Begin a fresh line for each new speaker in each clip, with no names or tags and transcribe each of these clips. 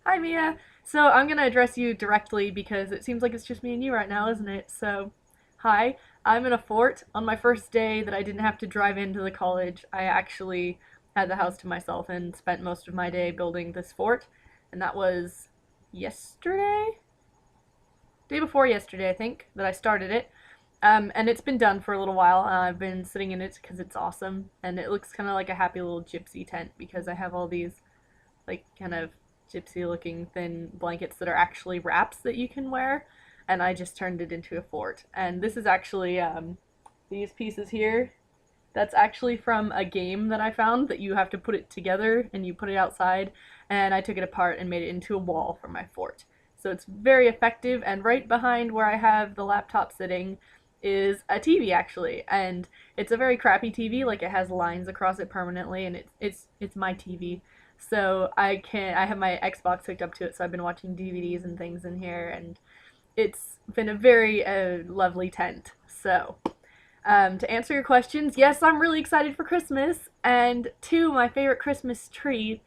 Hi, Mia. So I'm gonna address you directly because it seems like it's just me and you right now, isn't it? So, hi. I'm in a fort. On my first day that I didn't have to drive into the college, I actually had the house to myself and spent most of my day building this fort. And that was yesterday? Day before yesterday, I think, that I started it. And it's been done for a little while. I've been sitting in it because it's awesome. And it looks kind of like a happy little gypsy tent because I have all these like kind of gypsy looking thin blankets that are actually wraps that you can wear, and I just turned it into a fort. And this is actually these pieces here, that's actually from a game that I found that you have to put it together and you put it outside, and I took it apart and made it into a wall for my fort. So it's very effective, and right behind where I have the laptop sitting is a TV actually, and it's a very crappy TV. Like it has lines across it permanently, and it's my TV. So I have my Xbox hooked up to it, so I've been watching DVDs and things in here, and it's been a very lovely tent. So to answer your questions, yes, I'm really excited for Christmas. And two, my favorite Christmas treat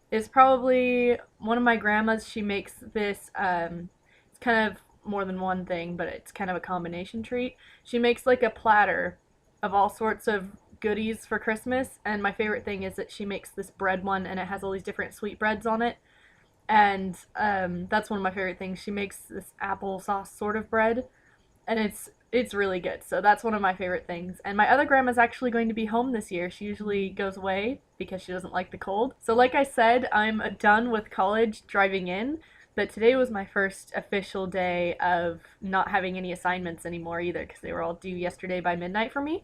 is probably one of my grandma's. She makes this, it's kind of more than one thing, but it's kind of a combination treat. She makes like a platter of all sorts of goodies for Christmas. And my favorite thing is that she makes this bread one and it has all these different sweetbreads on it. And that's one of my favorite things. She makes this applesauce sort of bread and it's really good. So that's one of my favorite things. And my other grandma's actually going to be home this year. She usually goes away because she doesn't like the cold. So like I said, I'm done with college driving in, but today was my first official day of not having any assignments anymore either because they were all due yesterday by midnight for me.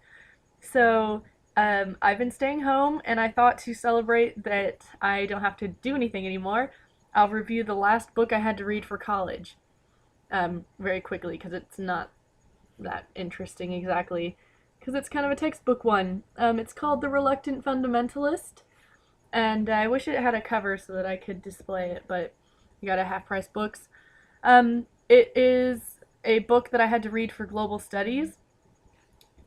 So I've been staying home, and I thought to celebrate that I don't have to do anything anymore, I'll review the last book I had to read for college very quickly because it's not that interesting exactly because it's kind of a textbook one. It's called The Reluctant Fundamentalist, and I wish it had a cover so that I could display it, but you got a half price books. It is a book that I had to read for global studies.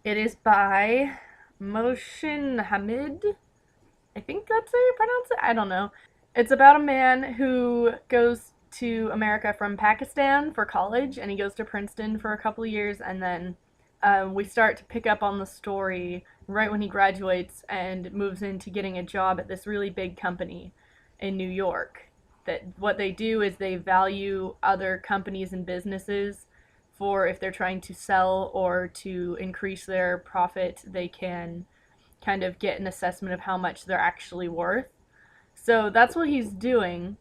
It is by Moshin Hamid. I think that's how you pronounce it. I don't know. It's about a man who goes to America from Pakistan for college, and he goes to Princeton for a couple of years, and then we start to pick up on the story right when he graduates and moves into getting a job at this really big company in New York. That what they do is they value other companies and businesses for if they're trying to sell or to increase their profit, they can kind of get an assessment of how much they're actually worth. So that's what he's doing,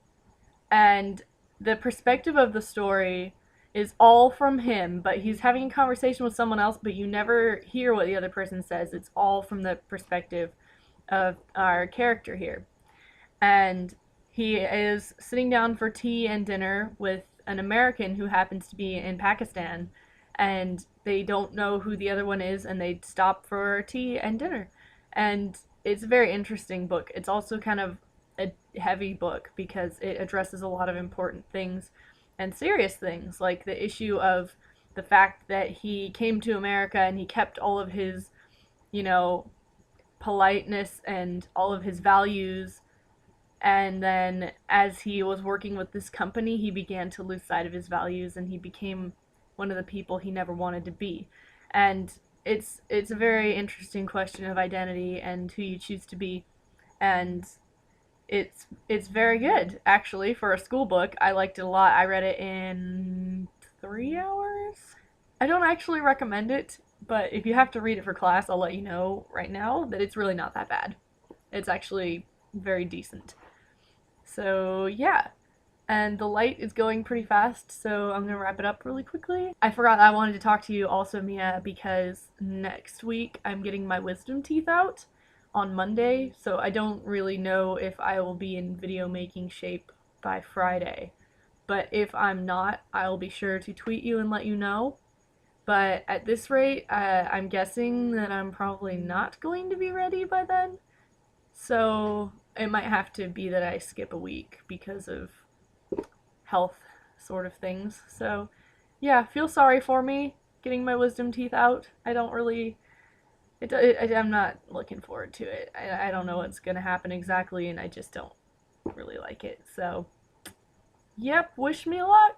and the perspective of the story is all from him, but he's having a conversation with someone else, but you never hear what the other person says. It's all from the perspective of our character here. And he is sitting down for tea and dinner with an American who happens to be in Pakistan, and they don't know who the other one is, and they stop for tea and dinner. And it's a very interesting book. It's also kind of a heavy book because it addresses a lot of important things and serious things, like the issue of the fact that he came to America and he kept all of his, you know, politeness and all of his values, and then as he was working with this company, he began to lose sight of his values and he became one of the people he never wanted to be. And it's a very interesting question of identity and who you choose to be. And it's very good actually for a school book. I liked it a lot. I read it in 3 hours. I don't actually recommend it, but if you have to read it for class, I'll let you know right now that it's really not that bad. It's actually very decent. So, yeah. And the light is going pretty fast, so I'm gonna wrap it up really quickly. I forgot I wanted to talk to you also, Mia, because next week I'm getting my wisdom teeth out on Monday, so I don't really know if I will be in video making shape by Friday. But if I'm not, I'll be sure to tweet you and let you know. But at this rate, I'm guessing that I'm probably not going to be ready by then. So it might have to be that I skip a week because of health sort of things. So yeah, feel sorry for me getting my wisdom teeth out. I don't really, I'm not looking forward to it. I don't know what's gonna happen exactly, and I just don't really like it. So Yep, wish me luck.